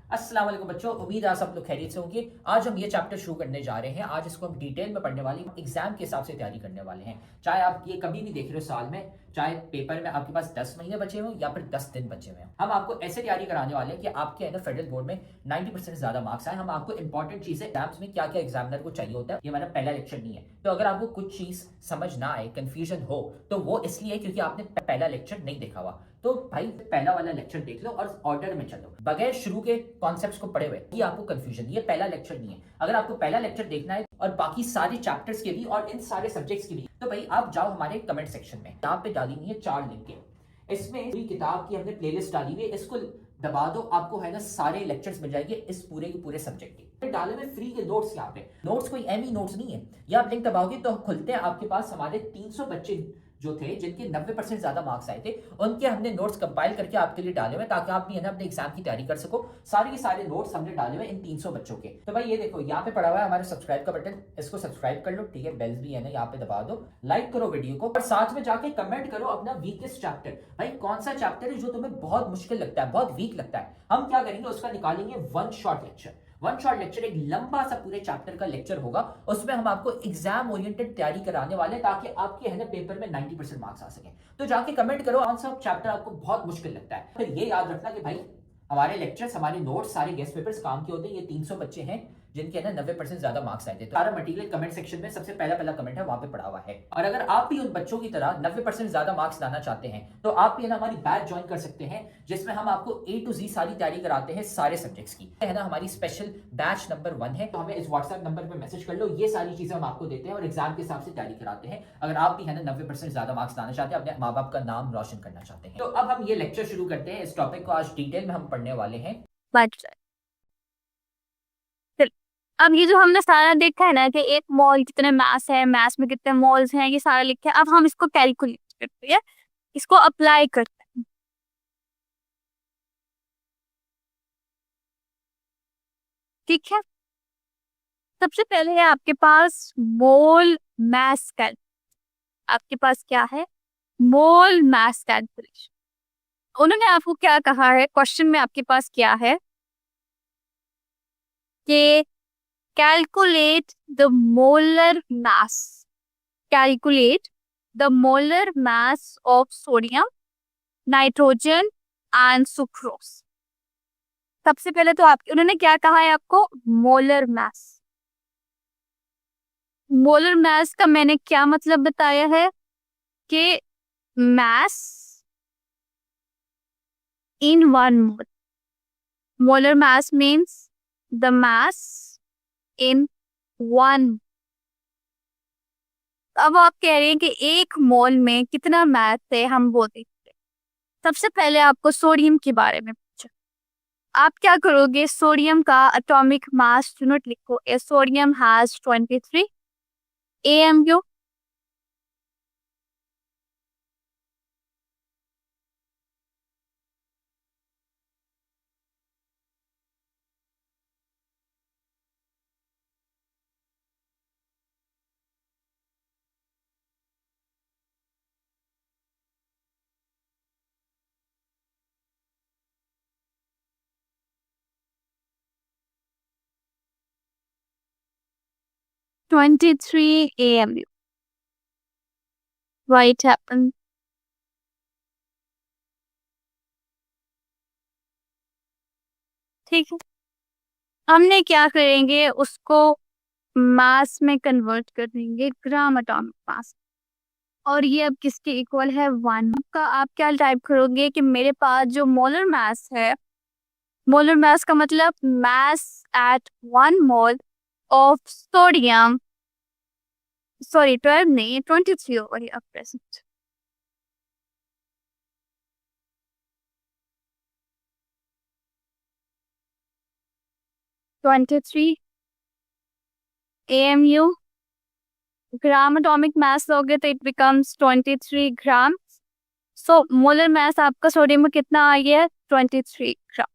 अस्सलाम वालेकुम बच्चों, उम्मीद है आप सब लोग खैरियत से होंगे। आज हम ये चैप्टर शुरू करने जा रहे हैं। आज इसको हम डिटेल में पढ़ने वाले हैं, एग्जाम के हिसाब से तैयारी करने वाले हैं। चाहे आप ये कभी भी देख रहे हो साल में, चाहे पेपर में आपके पास 10 महीने बचे हों या फिर 10 दिन बचे हुए हैं, हम आपको ऐसे तैयारी कराने वाले हैं कि आपके है ना फेडरल बोर्ड में 90% से ज्यादा मार्क्स आए। हम आपको इंपॉर्टेंट चीजें एग्जाम्स में क्या क्या एग्जामिनर को चाहिए होता है, ये हमारा पहला लेक्चर नहीं है। तो अगर आपको कुछ चीज समझ ना आए, कंफ्यूजन हो, तो वो इसलिए क्योंकि आपने पहला लेक्चर नहीं देखा हुआ। तो भाई पहला वाला लेक्चर देख लो और ऑर्डर में चलो, बगैर शुरू के कॉन्सेप्ट्स को पढ़े हुए ये आपको कंफ्यूजन, ये पहला लेक्चर नहीं है। अगर आपको पहला लेक्चर देखना है और बाकी सारे चैप्टर्स के भी और इन सारे सब्जेक्ट्स के भी, तो भाई आप जाओ हमारे कमेंट सेक्शन में, यहाँ पे डाली हुई है 4 लिंक। इसमें पूरी किताब की हमने प्लेलिस्ट डाली हुई है, इसको दबा दो, आपको है ना सारे लेक्चर्स मिल जाएंगे इस पूरे के पूरे सब्जेक्ट के। डाले में फ्री के नोट्स, यहाँ पे नोट्स कोई एमी नोट्स नहीं है। ये आप लिंक दबाओगे तो खुलते हैं, आपके पास हमारे 300 बच्चे जो थे जिनके 90% ज्यादा मार्क्स आए थे, उनके हमने नोट्स कंपाइल करके आपके लिए डाले हुए ताकि आप भी है ना अपने एग्जाम की तैयारी कर सको। सारे के सारे नोट्स हमने डाले हुए इन 300 बच्चों के। तो भाई ये देखो यहाँ पे पड़ा हुआ है हमारे सब्सक्राइब का बटन, इसको सब्सक्राइब कर लो, ठीक है। बेल्स भी है ना यहाँ पे दबा दो, लाइक करो वीडियो को और साथ में जाके कमेंट करो अपना वीकेस्ट चैप्टर। भाई कौन सा चैप्टर है जो तुम्हें बहुत मुश्किल लगता है, बहुत वीक लगता है, हम क्या करेंगे उसका निकालेंगे one shot lecture. One shot lecture एक लंबा सा पूरे चैप्टर का लेक्चर होगा, उसमें हम आपको एग्जाम ओरिएंटेड तैयारी कराने वाले हैं ताकि आपके है ना पेपर में 90% मार्क्स आ सके। तो जाके कमेंट करो कौन सा चैप्टर आपको बहुत मुश्किल लगता है। फिर ये याद रखना कि भाई हमारे लेक्चर्स, हमारे नोट्स, सारे गेस्ट पेपर्स काम के होते हैं। ये 300 बच्चे हैं जिनके ना 90% ज्यादा मार्क्स आए थे। तो सारा मटेरियल कमेंट सेक्शन में सबसे पहला कमेंट है, वहां पे पड़ा हुआ है। और अगर आप भी उन बच्चों की तरह 90% ज्यादा मार्क्स लाना चाहते हैं तो आप भी है ना हमारी बैच ज्वाइन कर सकते हैं, जिसमें हम आपको A to Z सारी तैयारी कराते हैं सारे सब्जेक्ट्स की, है ना। हमारी स्पेशल बैच नंबर 1 है, तो हमें इस व्हाट्सएप नंबर पर मैसेज कर लो। ये सारी चीजें हम आपको देते हैं और एग्जाम के हिसाब से तैयारी कराते हैं। अगर आप भी है ना 90% ज्यादा मार्क्स लाना चाहते हैं, अपने माँ बाप का नाम रोशन करना चाहते हैं। तो अब हम ये लेक्चर शुरू करते हैं। इस टॉपिक को आज डिटेल में हम पढ़ने वाले हैं। अब ये जो हमने सारा देखा है ना कि एक मॉल कितने मास है, मास में कितने मॉल्स हैं, ये सारा लिखा है। अब हम इसको कैलकुलेट करते हैं, इसको अप्लाई करते हैं। ठीक है, सबसे पहले है आपके पास मोल मास कैल। आपके पास क्या है? मोल मास कैलकुलेशन। उन्होंने आपको क्या कहा है क्वेश्चन में? आपके पास क्या है कि calculate the molar mass, calculate the molar mass of sodium, nitrogen and sucrose. सबसे पहले तो आप उन्होंने क्या कहा है आपको? Molar mass. मोलर मास का मैंने क्या मतलब बताया है कि mass in one mole. Molar mass means the mass in one. अब आप कह रहे हैं कि एक मोल में कितना मास है, हम वो देखते हैं। सबसे पहले आपको सोडियम के बारे में पूछा। आप क्या करोगे? सोडियम का एटॉमिक मास यूनिट लिखो। ए sodium has 23 AMU। (23 AMU). What happened? ठीक है, हमने क्या करेंगे? उसको मास में कन्वर्ट कर देंगे, ग्राम एटॉमिक मास। और ये अब किसके इक्वल है? 1 का। आप क्या टाइप करोगे कि मेरे पास जो मोलर मास है, मोलर मास का मतलब mass at 1 mole of sodium, sorry 12 नहीं, 23 over here present. (23 AMU). Gram atomic mass लोगे तो it becomes 23 gram. So molar mass आपका सोडियम में कितना आ गया? 23 ग्राम।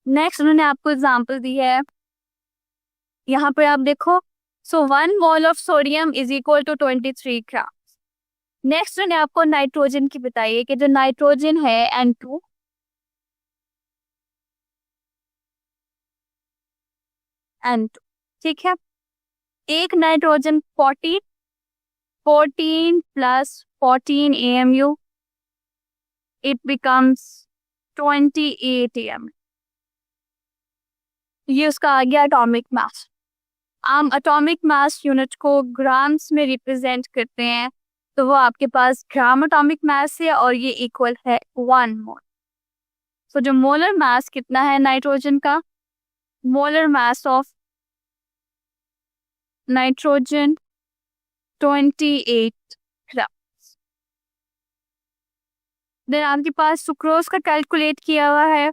नेक्स्ट उन्होंने आपको एग्जांपल दी है, यहाँ पर आप देखो। So 1 mole of sodium is equal to 23 gram. Next उन्होंने आपको नाइट्रोजन की बताई है कि जो नाइट्रोजन है N2, N2, ठीक है। एक nitrogen 14 plus 14 AMU, it becomes 28 AMU। ये उसका आ गया एटॉमिक मास। हम एटॉमिक मास यूनिट को ग्राम्स में रिप्रेजेंट करते हैं, तो वो आपके पास ग्राम एटॉमिक मास है और ये इक्वल है 1 मोल। तो जो मोलर मास कितना है नाइट्रोजन का, molar mass of nitrogen 28 gram. Then आपके पास सुक्रोज का कैलकुलेट किया हुआ है,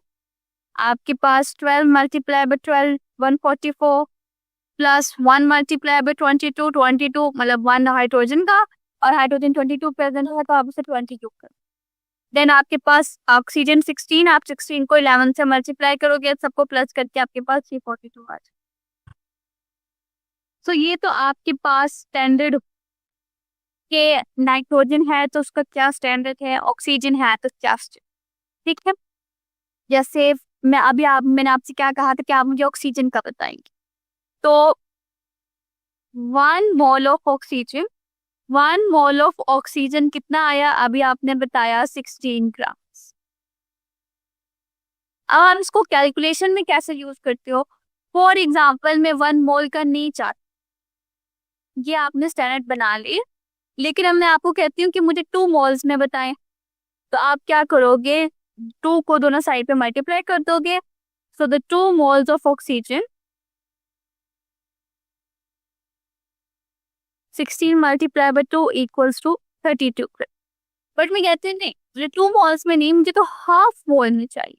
आपके पास 12 multiply by 12 144 plus 1 multiply by 22 22, मतलब 1 हाइड्रोजन का और हाइड्रोजन 22 प्रेजेंट है तो आप उसे 22 कर। देन आपके पास ऑक्सीजन 16, आप 16 को 11 से मल्टीप्लाई करोगे, सबको प्लस करके आपके पास ये 42 आ जाए। तो ये तो आपके पास स्टैंडर्ड के नाइट्रोजन है तो उसका क्या स्टैंडर्ड है, ऑक्सीजन है तो क्या स्टैंडर्ड, ठीक है। जैसे मैंने आपसे क्या कहा था कि आप मुझे ऑक्सीजन का बताएंगे, तो 1 मोल ऑफ ऑक्सीजन कितना आया, अभी आपने बताया 16 ग्राम। अब हम इसको कैलकुलेशन में कैसे यूज करते हो, फॉर एग्जाम्पल मैं 1 मोल का नहीं चाहती, ये आपने स्टैंडर्ड बना ली, लेकिन अब मैं आपको कहती हूँ कि मुझे 2 मोल्स में बताएं, तो आप क्या करोगे, 2 को दोनों साइड पे मल्टीप्लाई कर दोगे। So the 2 moles of oxygen 16 multiply by 2 equals to 32। But मैं कहती हूँ नहीं, मुझे 2 मोल्स में नहीं, मुझे तो हाफ मोल में चाहिए।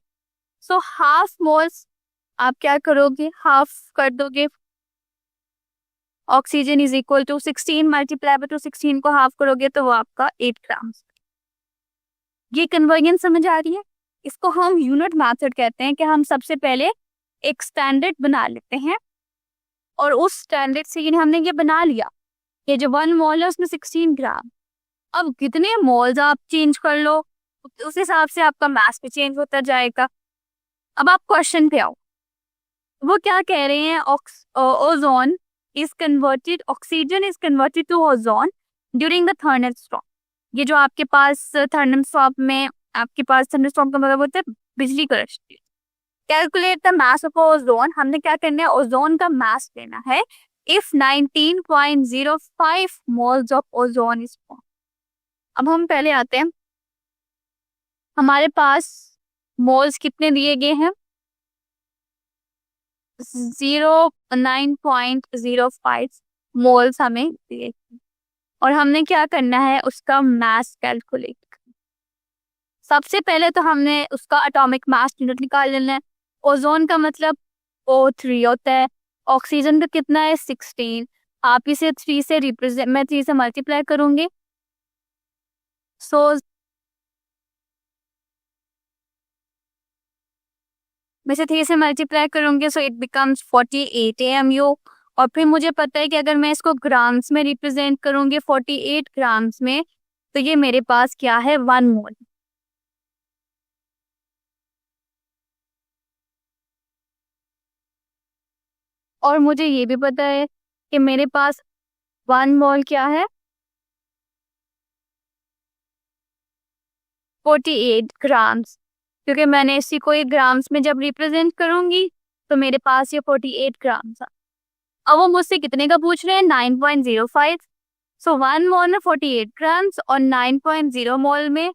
सो हाफ मोल्स आप क्या करोगे, हाफ कर दोगे, oxygen is equal to 16 multiply by 2, 16 को हाफ करोगे तो वो आपका 8 ग्राम। ये कन्वर्जन समझ आ रही है। इसको हम यूनिट मेथड कहते हैं कि हम सबसे पहले एक स्टैंडर्ड बना लेते हैं और उस स्टैंडर्ड से हमने ये बना लिया, ये जो 1 मोल है उसमें 16 ग्राम। अब कितने मोल्स आप चेंज कर लो उस हिसाब से आपका मास भी चेंज होता जाएगा। अब आप क्वेश्चन पे आओ, वो क्या कह रहे हैं, ozone is converted, oxygen is converted to ozone during the thunderstorm. ये जो आपके पास थंडरस्टॉर्म में, आपके पास थंडरस्टॉर्म का मतलब होता है बिजली करती है। Calculate the mass of ozone, हमने क्या करना है, ओजोन का मास लेना है। If 19.05 moles of ozone is form. अब हम पहले आते हैं, हमारे पास मोल्स कितने दिए गए हैं, 9.05 मोल्स हमें दिए, और हमने क्या करना है, उसका मास कैलकुलेट। सबसे पहले तो हमने उसका एटॉमिक मास यूनिट निकाल लेना है। ओजोन का मतलब O3 होता है, ऑक्सीजन का कितना है 16, आप इसे 3 से रिप्रेजेंट, मैं 3 से मल्टीप्लाई करूंगी, सो मैं इसे 3 से मल्टीप्लाई करूंगी, सो इट बिकम्स 48 AMU। और फिर मुझे पता है कि अगर मैं इसको ग्राम्स में रिप्रेजेंट करूंगी 48 ग्राम्स में, तो ये मेरे पास क्या है, 1 मोल। और मुझे ये भी पता है कि मेरे पास 1 मोल क्या है, 48 ग्राम्स, क्योंकि मैंने इसी को एक ग्राम्स में जब रिप्रेजेंट करूंगी तो मेरे पास ये 48 ग्राम्स है। अब वो मुझसे कितने का पूछ रहे हैं, 9.05। सो 1 मोल में 48 ग्राम्स और 9.0 मोल में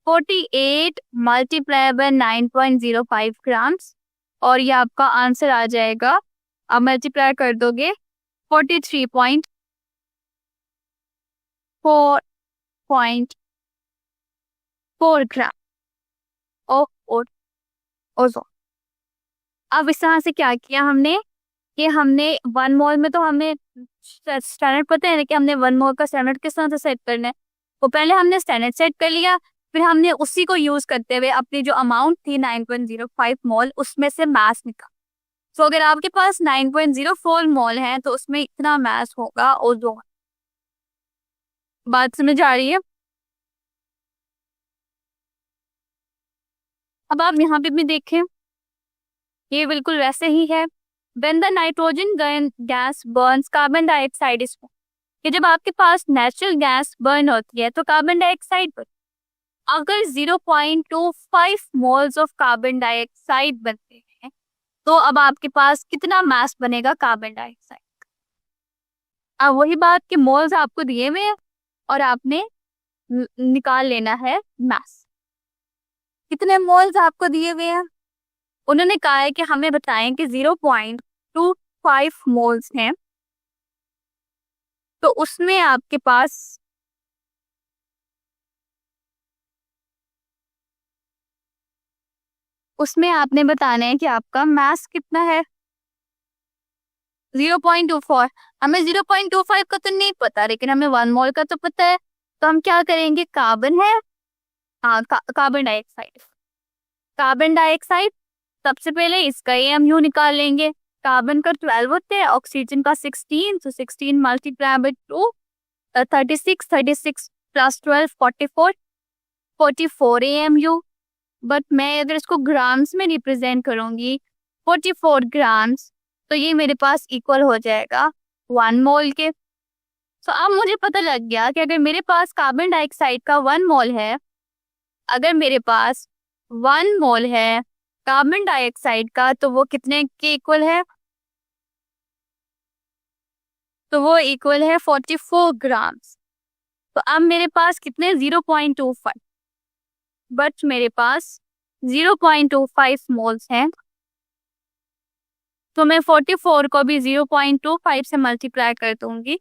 48 मल्टीप्लाई बाय 9.05 ग्राम्स, और ये आपका आंसर आ जाएगा। अब मल्टीप्लाई कर दोगे 43.4 ग्राम ऑफ ओजोन। अब इस तरह से क्या किया हमने कि हमने 1 मोल में, तो हमें स्टैंडर्ड पता है कि हमने 1 मोल का स्टैंडर्ड किस तरह से सेट करना है, वो पहले हमने स्टैंडर्ड सेट कर लिया, फिर हमने उसी को यूज करते हुए अपनी जो अमाउंट थी 9.05 मोल, उसमें से मास निकाला। तो अगर आपके पास 9.04 मोल है तो उसमें इतना मास होगा ओजोन। बात समझ आ रही है। अब आप यहाँ पे भी देखें, ये बिल्कुल वैसे ही है when the nitrogen gas Burns carbon dioxide is, कि जब आपके पास नेचुरल गैस बर्न होती है तो कार्बन डाइऑक्साइड बनती है। अगर 0.25 मोल्स ऑफ कार्बन डाइऑक्साइड बनते हैं तो अब आपके पास कितना मास बनेगा कार्बन डाइऑक्साइड। अब वही बात कि मोल्स आपको दिए हुए हैं और आपने निकाल लेना है मास। कितने मोल्स आपको दिए हुए हैं? उन्होंने कहा है कि हमें बताएं कि 0.25 मोल्स हैं, तो उसमें आपके पास आपने बताना है कि आपका मास कितना है। 0.24, हमें 0.25 का तो नहीं पता, लेकिन हमें 1 मोल का तो पता है। तो हम क्या करेंगे, कार्बन है, हाँ कार्बन डाइऑक्साइड, सबसे पहले इसका AMU निकाल लेंगे। कार्बन का 12 होते हैं, ऑक्सीजन का 16, तो 16 multiply by 2 36, 36 plus 12 44, 44 AMU। But मैं अगर इसको ग्राम्स में रिप्रेजेंट करूंगी 44 ग्राम्स, तो ये मेरे पास इक्वल हो जाएगा 1 मोल के। तो अब मुझे पता लग गया कि अगर मेरे पास कार्बन डाइऑक्साइड का 1 मोल है, अगर मेरे पास 1 मोल है कार्बन डाइऑक्साइड का, तो वो कितने के इक्वल है? तो वो इक्वल है 44 ग्राम्स। तो अब मेरे पास कितने, 0.25, बट मेरे पास 0.25 मोल्स हैं। तो मैं 44 को भी 0.25 से मल्टीप्लाई कर दूंगी।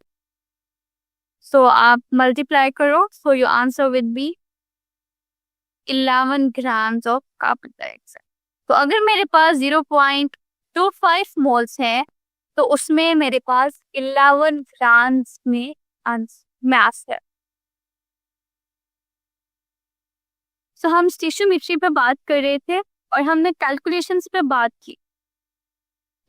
सो आप मल्टीप्लाई करो, so your answer will be 11 grams of carbon dioxide. तो अगर मेरे पास 0.25 मोल्स है तो उसमें मेरे पास 11 ग्राम्स में मास है। सो हम स्टोइचियोमेट्री पे बात कर रहे थे और हमने कैलकुलेशंस पे बात की।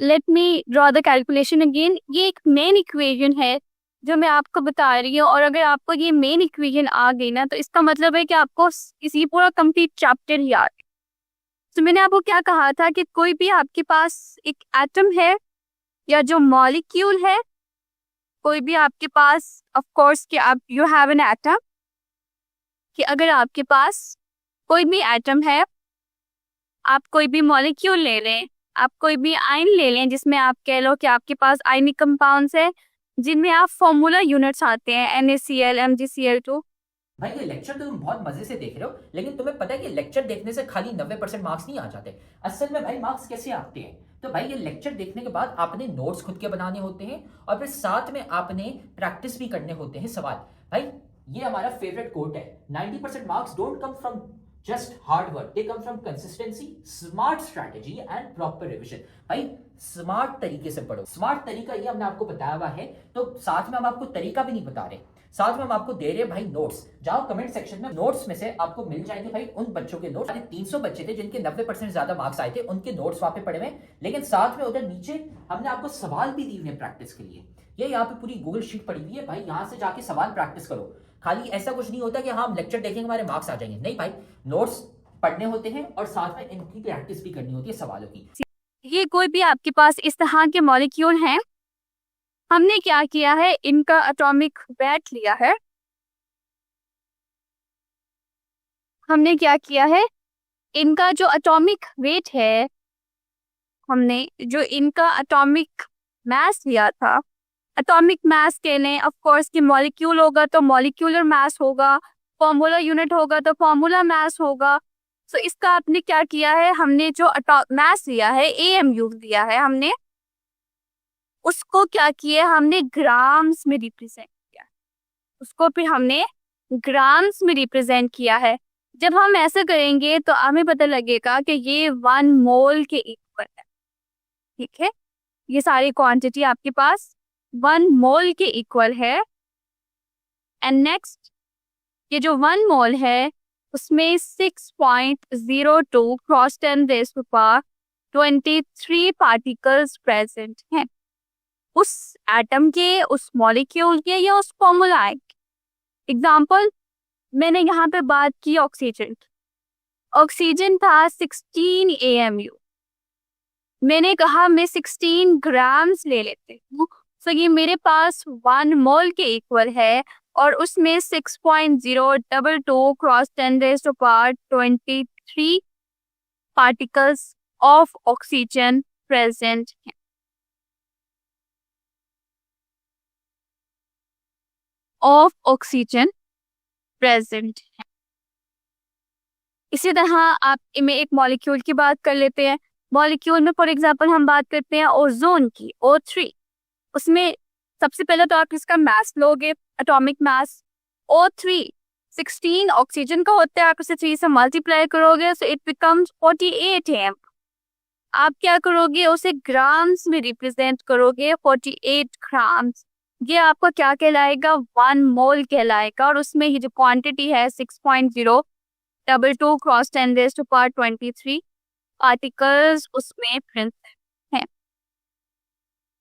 Let me draw the calculation again. ये एक मेन इक्वेशन है जो मैं आपको बता रही हूँ, और अगर आपको ये मेन इक्वेशन आ गई ना, तो इसका मतलब है कि आपको इसी पूरा कंप्लीट चैप्टर ही आ गया। तो मैंने आपको क्या कहा था कि कोई भी आपके पास एक एटम है या जो मॉलिक्यूल है, कोई भी आपके पास, ऑफ कोर्स कि आप यू हैव एन एटम, कि अगर आपके पास कोई भी एटम है, आप कोई भी मॉलिक्यूल ले लें, आप कोई भी आयन ले लें जिसमें आप कह लो कि आपके पास आयनिक कंपाउंड्स है जिनमें आप फॉर्मूला यूनिट्स आते हैं NaCl MgCl2। भाई ये लेक्चर तो तुम बहुत मजे से देख रहे हो, लेकिन तुम्हें पता है कि लेक्चर देखने से खाली 90% मार्क्स नहीं आ जाते। असल में भाई मार्क्स कैसे आते हैं, तो भाई ये लेक्चर देखने के बाद आपने नोट्स खुद के बनाने होते हैं और फिर साथ में आपने प्रैक्टिस भी करने होते हैं सवाल। भाई ये हमारा फेवरेट कोट है, 90% marks don't come from just hard work, they come from consistency, smart strategy and proper revision. भाई स्मार्ट तरीके से पढ़ो, स्मार्ट तरीका ये हमने आपको बताया हुआ है, तो साथ में हम आपको तरीका भी नहीं बता रहे, साथ में हम आपको दे रहे हैं भाई नोट्स। जाओ कमेंट सेक्शन में, नोट्स में से आपको मिल जाएंगे भाई उन बच्चों के नोट्स। 300 बच्चे थे जिनके 90% ज्यादा मार्क्स आए थे, उनके नोट्स वहां पे पड़े हुए, लेकिन साथ में उधर नीचे हमने आपको सवाल भी दिए हुए प्रैक्टिस के लिए। ये यहाँ पे पूरी गूगल शीट पड़ी हुई है भाई, यहाँ से जाके सवाल प्रैक्टिस करो। खाली ऐसा कुछ नहीं होता कि हाँ हम लेक्चर देखेंगे हमारे मार्क्स आ जाएंगे, नहीं भाई, नोट्स पढ़ने होते हैं और साथ में इनकी प्रैक्टिस भी करनी होती है सवालों की। ये कोई भी आपके पास इस तरह के मॉलिक्यूल हैं, हमने क्या किया है, इनका एटॉमिक वेट लिया है। हमने क्या किया है, इनका जो एटॉमिक वेट है, हमने जो इनका एटॉमिक मास लिया था, एटॉमिक मास के लिए ऑफ कोर्स कि मॉलिक्यूल होगा तो मॉलिक्यूलर मास होगा, फॉर्मूला यूनिट होगा तो फॉर्मूला मास होगा। सो इसका आपने क्या किया है, हमने जो मास लिया है AMU लिया है, हमने उसको क्या किया, हमने ग्राम्स में रिप्रेजेंट किया, उसको फिर हमने ग्राम्स में रिप्रेजेंट किया है। जब हम ऐसा करेंगे तो हमें पता लगेगा कि ये 1 मोल के इक्वल है। ठीक है, ये सारी क्वांटिटी आपके पास 1 मोल के इक्वल है। एंड नेक्स्ट, ये जो 1 मोल है उसमें 6.02 क्रॉस 10⁻23 पार्टिकल्स प्रेजेंट हैं, उस एटम के, उस मॉलिक्यूल के या उस फॉर्मूला के। एग्जाम्पल मैंने यहाँ पे बात की ऑक्सीजन, ऑक्सीजन था 16 AMU, मैंने कहा मैं 16 ग्राम्स ले लेती हूँ, तो ये मेरे पास 1 मोल के इक्वल है और उसमें 6.022 cross 10⁻23 particles of oxygen present है। ऑफ ऑक्सीजन प्रेजेंट है। इसी तरह आप में एक मॉलिक्यूल की बात कर लेते हैं। मॉलिक्यूल में फॉर एग्जांपल हम बात करते हैं ओजोन की, O3। उसमें सबसे पहले तो आप इसका मास लोगे, एटॉमिक मास O3 16 ऑक्सीजन का होता है, आप उसे 3 से मल्टीप्लाई करोगे सो इट बिकम्स 48 एम। आप क्या करोगे, उसे ग्राम्स में रिप्रेजेंट करोगे, 48 ग्राम्स। ये आपका क्या कहलाएगा, 1 मोल कहलाएगा। और उसमें ही जो क्वांटिटी है 6.022 क्रॉस 10⁻23 पार्टिकल्स उसमें प्रेजेंट है।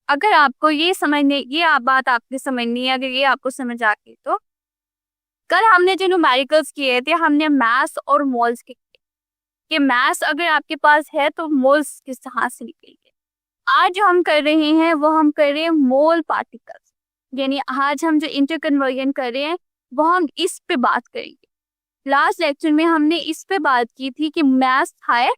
अगर आपको ये समझने, ये आप बात आपने समझनी है, अगर ये आपको समझ आ गई तो कल हमने जो न्यूमेरिकल्स किए थे हमने मास और मोल्स के किए कि मास अगर आपके पास है तो मोल्स किस तरह से निकलेंगे। आज जो हम कर रहे हैं वो हम कर रहे हैं मोल पार्टिकल्स, यानी आज हम जो इंटरकन्वर्जन कर रहे हैं वो हम इस पे बात करेंगे। लास्ट लेक्चर में हमने इस पे बात की थी कि मास है,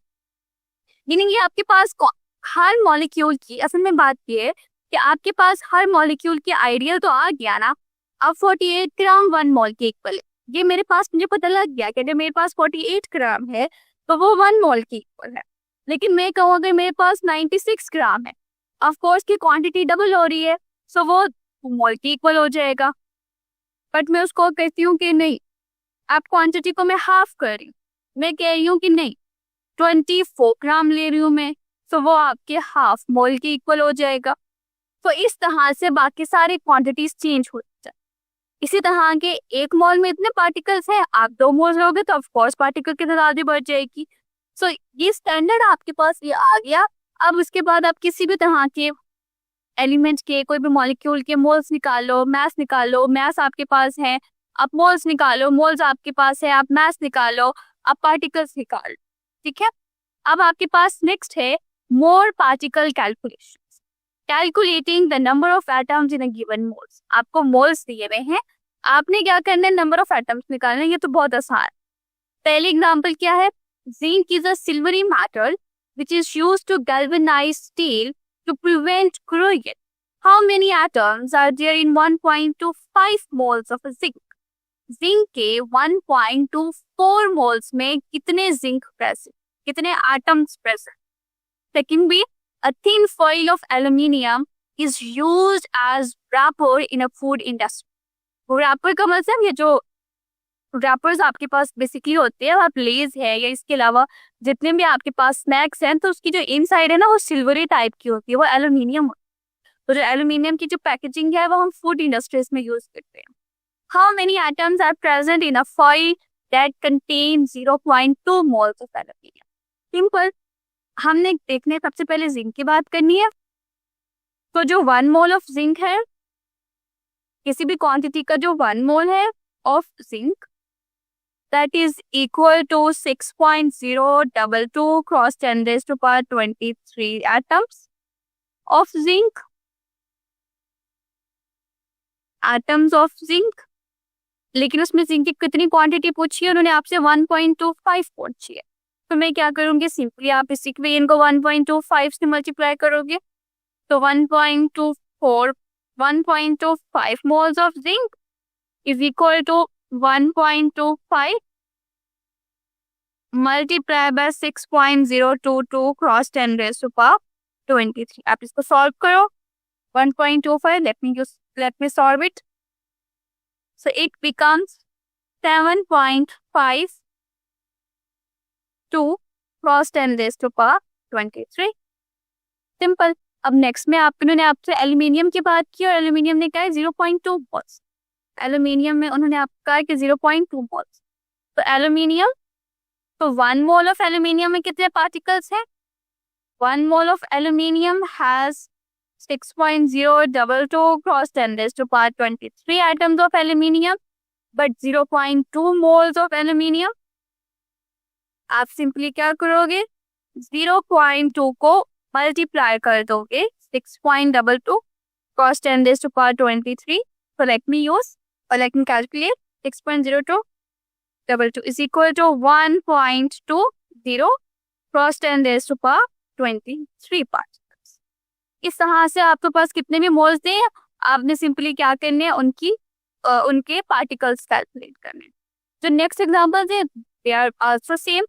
यानी ये आपके पास हर मॉलिक्यूल की असल में बात ये है कि आपके पास हर मॉलिक्यूल की आइडियल तो आ गया ना। अब 48 ग्राम 1 मोल के इक्वल है, ये मेरे पास मुझे पता लग गया कि अगर मेरे पास 48 ग्राम है तो वो 1 मोल के इक्वल है। लेकिन मैं कहूँ अगर मेरे पास 96 ग्राम है, ऑफ कोर्स की क्वांटिटी डबल हो रही है, सो वो 2 मोल के इक्वल हो जाएगा। बट मैं उसको कहती हूँ कि नहीं, आप क्वांटिटी को मैं हाफ कर रही हूँ, मैं कह रही हूँ कि नहीं 24 ग्राम ले रही हूँ मैं, तो वो आपके हाफ मोल के इक्वल हो जाएगा। तो इस तरह से बाकी सारी क्वांटिटीज चेंज हो जाए। इसी तरह के 1 मोल में इतने पार्टिकल्स हैं, आप 2 मोल लोगे तो ऑफ कोर्स पार्टिकल की तादाद भी बढ़ जाएगी। सो ये स्टैंडर्ड आपके पास ये आ गया। अब उसके बाद आप किसी भी तरह के एलिमेंट के, कोई भी मॉलिक्यूल के मोल्स निकालो, मास निकालो, मास आपके पास है, आप मोल्स निकालो, मोल्स आपके पास है, आप मास निकालो, आप पार्टिकल्स निकालो। ठीक है, अब आपके पास नेक्स्ट है more particle calculation, calculating the number of atoms in a given moles. आपको मोल्स दिए हुए हैं, आपने क्या करना है, नंबर ऑफ एटम्स निकालना है। ये तो बहुत आसान है। पहली एग्जांपल क्या है, zinc is a silvery metal which is used to galvanise steel to prevent corrosion. How many atoms are there in 1.25 moles of zinc? Zinc के 1.24 मोल्स में कितने जिंक प्रेजेंट, कितने एटम्स प्रेजेंट। सेकंड भी, a thin foil of aluminium is used as wrapper in a food industry. wrapper का मतलब ये जो rappers आपके पास बेसिकली होते हैं, आप लेज है या इसके अलावा जितने भी आपके पास स्नैक्स हैं, तो उसकी जो इनसाइड है ना वो सिल्वरी टाइप की होती है, वो एल्यूमिनियम होती है। तो जो एल्यूमिनियम की जो पैकेजिंग है वो हम फूड इंडस्ट्रीज में यूज करते हैं। How many atoms are present in a foil that contain 0.2 moles of aluminium. Simple, हमने देखने सबसे पहले जिंक की बात करनी है। तो जो 1 मोल ऑफ जिंक है, किसी भी क्वांटिटी का जो 1 मोल है of zinc, that is equal to 6.022 cross 10⁻23 atoms of zinc. Atoms of zinc. लेकिन उसमें जिंक की कितनी क्वांटिटी पूछी है, उन्होंने आपसे 1.25 पूछी है। तो मैं क्या करूंगी, सिंपली आप इस इक्वेशन को 1.25 से मल्टीप्लाई करोगे तो 1.25 moles of zinc is equal to 1.25 multiply by 6.022 cross 10⁻23। आप इसको सॉल्व करो, 1.25, let me solve it. So it becomes 7.52 cross 10⁻23। Simple. अब नेक्स्ट में उन्होंने आपसे एल्यूमिनियम की बात की और एल्यूमिनियम ने कहा 0.2 मोल्स। एल्यूमिनियम में उन्होंने आपको कहा कि 0.2 मोल्स। तो एल्यूमिनियम, तो 1 मोल ऑफ एल्यूमिनियम में कितने पार्टिकल्स हैं? 1 mole of aluminium has 6.022 cross 10⁻23 atoms of aluminium, but 0.2 moles of aluminium। आप सिंपली क्या करोगे, 0.2 को मल्टीप्लाई कर दोगे 6.22 cos 10 raised to power 23. So let me calculate 6.0222 is equal to 1.20 cos 10 raised to power 23 particles. इस तरह से आपके पास कितने भी मोल्स थे, आपने सिंपली क्या करने हैं, उनके पार्टिकल्स कैलकुलेट करने. जो नेक्स्ट एग्जांपल है, they are also same.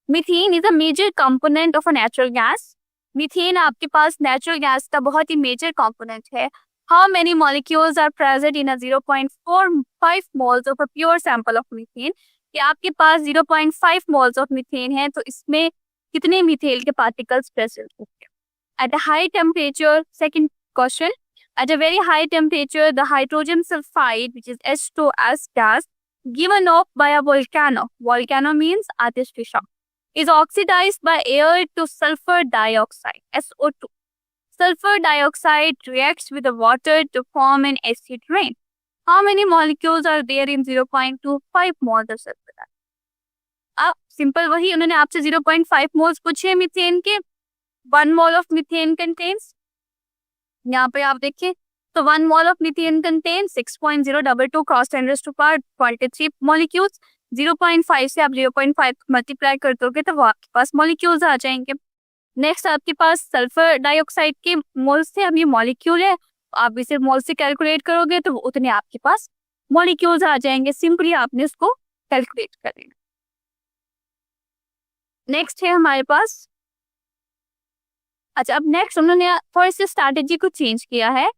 Methane is a major component of a natural gas. Methane आपके पास नेचुरल गैस का बहुत ही मेजर कंपोनेंट है. How many molecules are present in a 0.45 moles of a pure sample of methane. कि आपके पास 0.5 moles of methane है, तो इसमें कितने मीथेन के पार्टिकल्स प्रेजेंट होंगे. At a high temperature, second question, at a very high temperature the hydrogen sulfide, which is H2S gas, given off by a volcano means Atish Fisham, is oxidized by air to sulfur dioxide, SO2. Sulfur dioxide reacts with the water to form an acid rain. How many molecules are there in 0.25 moles of sulfur dioxide? अब simple वही उन्होंने आपसे 0.5 moles पूछे methane के. 1 mole of methane contains, यहाँ पे आप देखिए, तो 1 mole of methane contains 6.022 cross 10 raised to power 23 molecules. 0.5 से आप 0.5 मल्टीप्लाई कर दोगे तो वो आपके पास मॉलिक्यूल्स आ जाएंगे. नेक्स्ट आपके पास सल्फर डाइऑक्साइड के मोल्स थे, अब ये मॉलिक्यूल है, आप इसे मोल से कैलकुलेट करोगे तो उतने आपके पास मॉलिक्यूल्स आ जाएंगे. सिंपली आपने इसको कैलकुलेट कर लेना. नेक्स्ट है हमारे पास, अच्छा अब नेक्स्ट उन्होंने थोड़ी सी स्ट्रैटेजी को चेंज किया है.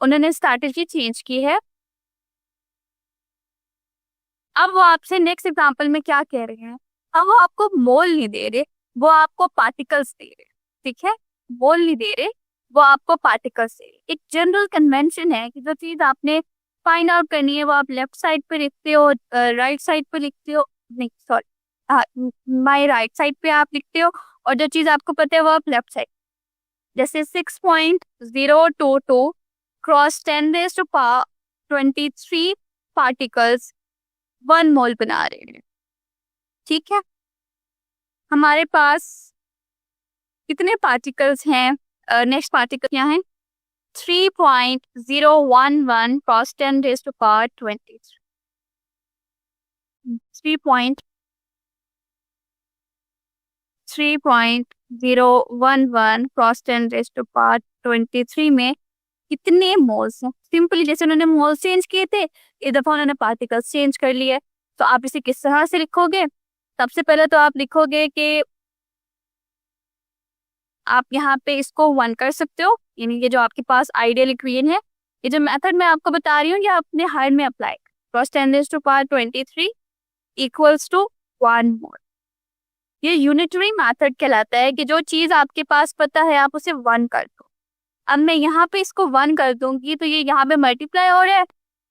उन्होंने स्ट्रैटेजी चेंज की है. अब वो आपसे नेक्स्ट एग्जांपल में क्या कह रहे हैं, अब वो आपको मोल नहीं दे रहे, वो आपको पार्टिकल्स दे रहे. ठीक है, मोल नहीं दे रहे, वो आपको पार्टिकल्स दे रहे. एक जनरल कन्वेंशन है कि जो चीज आपने फाइंड आउट करनी है वो आप लेफ्ट साइड पे लिखते हो, राइट साइड पे लिखते हो, नहीं सॉरी माय राइट साइड पे आप लिखते हो, और जो चीज आपको पता है वो आप लेफ्ट साइड. जैसे 6.022 cross 10 raised to power 23 particles 1 मोल बना रहे हैं. ठीक है, हमारे पास कितने पार्टिकल्स हैं. नेक्स्ट पार्टिकल क्या है, 3.011 cross 10 raised to power 23. 3.011 cross 10 raised to power 23 में कितने मोल्स हैं. सिंपली जैसे उन्होंने मोल्स चेंज किए थे, इस दफा उन्होंने पार्टिकल्स चेंज कर लिए. तो आप इसे किस तरह से लिखोगे, सबसे पहले तो आप लिखोगे कि आप यहाँ पे इसको 1 कर सकते हो, यानी ये जो आपके पास आइडियल इक्वेशन है, ये जो मेथड मैं आपको बता रही हूँ ये अपने हायर में apply. Cross 10 raised to power 23 equals to 1 mole. ये यूनिटरी मेथड कहलाता है कि जो चीज आपके पास पता है आप उसे 1 कर दो. अब मैं यहाँ पे इसको 1 कर दूंगी तो ये यहाँ पे मल्टीप्लाई हो रहा है,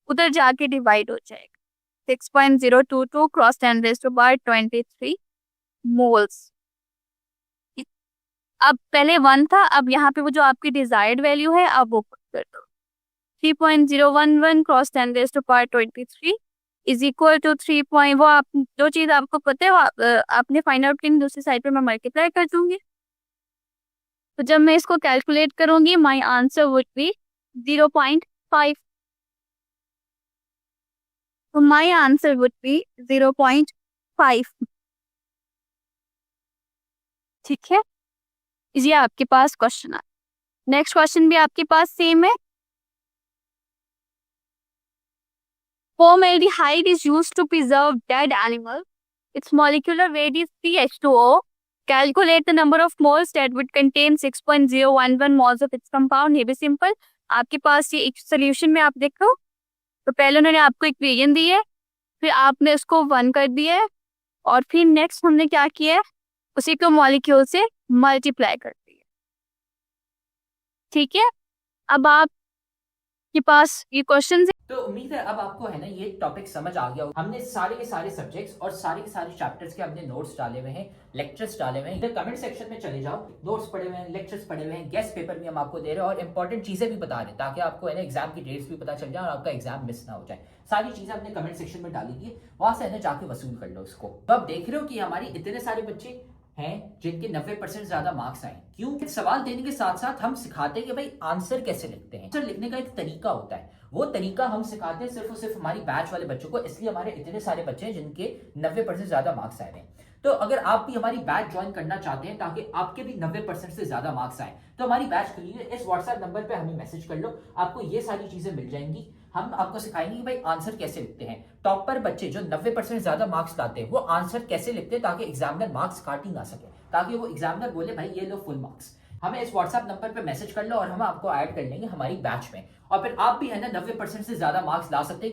उधर जाके डिवाइड हो जाएगा. 6.022 cross 10 raised to power 23 moles. अब पहले 1 था, अब यहाँ पे वो जो आपकी डिजायर्ड वैल्यू है आप वो पुट कर दो. 3.011 cross 10 raised to power 23 is equal to 3. वो आप जो चीज आपको पता है वो आपने फाइंड आउट की, दूसरी साइड पे मैं मल्टीप्लाई कर दूंगी. तो जब मैं इसको कैलकुलेट करूंगी माय आंसर वुड बी 0.5. तो माय आंसर वुड बी 0.5. ठीक है, ये आपके पास क्वेश्चन है. नेक्स्ट क्वेश्चन भी आपके पास सेम है. Formaldehyde is used to preserve dead animal. Its molecular weight is 3H2O. Calculate the number of moles that would contain 6.011 moles of its compound. ये भी सिंपल. आपके पास ये एक सोल्यूशन में आप देखो, तो पहले उन्होंने आपको इक्वेशन दी है, फिर आपने उसको 1 कर दिया है, और फिर नेक्स्ट हमने क्या किया है, उसी को मॉलिक्यूल से मल्टीप्लाई कर दिया. ठीक है, अब आपके पास ये क्वेश्चन. तो उम्मीद है अब आपको है ना ये टॉपिक समझ आ गया. हमने सारे के सारे सब्जेक्ट्स और सारे के सारे चैप्टर्स के हमने नोट्स डाले हुए हैं, लेक्चर्स डाले हुए हैं. इधर कमेंट सेक्शन में चले जाओ, नोट्स पढ़े हुए हैं, लेक्चर्स पढ़े हुए हैं, गेस्ट पेपर भी हम आपको दे रहे हैं और इंपॉर्टेंट चीजें भी बता रहे हैं, ताकि आपको है ना एग्जाम की डेट्स भी पता चल जाए और आपका एग्जाम मिस ना हो जाए. सारी चीजें हमने कमेंट सेक्शन में डाली थी, वहां से है ना जाके वसूल कर लो इसको. तो आप देख रहे हो कि हमारी इतने सारे बच्चे हैं जिनके 90% ज्यादा मार्क्स आए। क्यों? सवाल देने के साथ साथ हम सिखाते हैं कि भाई आंसर कैसे लिखते हैं। आंसर लिखने का एक तरीका होता है, वो तरीका हम सिखाते हैं सिर्फ और सिर्फ हमारी बैच वाले बच्चों को, इसलिए हमारे इतने सारे बच्चे हैं जिनके 90% ज्यादा मार्क्स आए हैं। तो अगर आप भी हमारी बैच ज्वाइन करना चाहते हैं ताकि आपके भी 90% से ज्यादा मार्क्स आए, तो हमारी बैच के लिए इस व्हाट्सएप नंबर पे हमें मैसेज कर लो, आपको ये सारी चीजें मिल जाएंगी। हम आपको सिखाएंगे कि भाई आंसर कैसे लिखते हैं। टॉपर बच्चे जो 90% ज्यादा मार्क्स लाते हैं वो आंसर कैसे लिखते हैं ताकि एग्जामिनर मार्क्स काट ही ना सके, ताकि वो एग्जामिनर बोले भाई ये लो फुल मार्क्स। हमें इस व्हाट्सएप नंबर पे मैसेज कर लो और हम आपको ऐड कर लेंगे हमारी बैच में, और फिर आप भी है ना 90% से ज्यादा मार्क्स ला सकते हैं।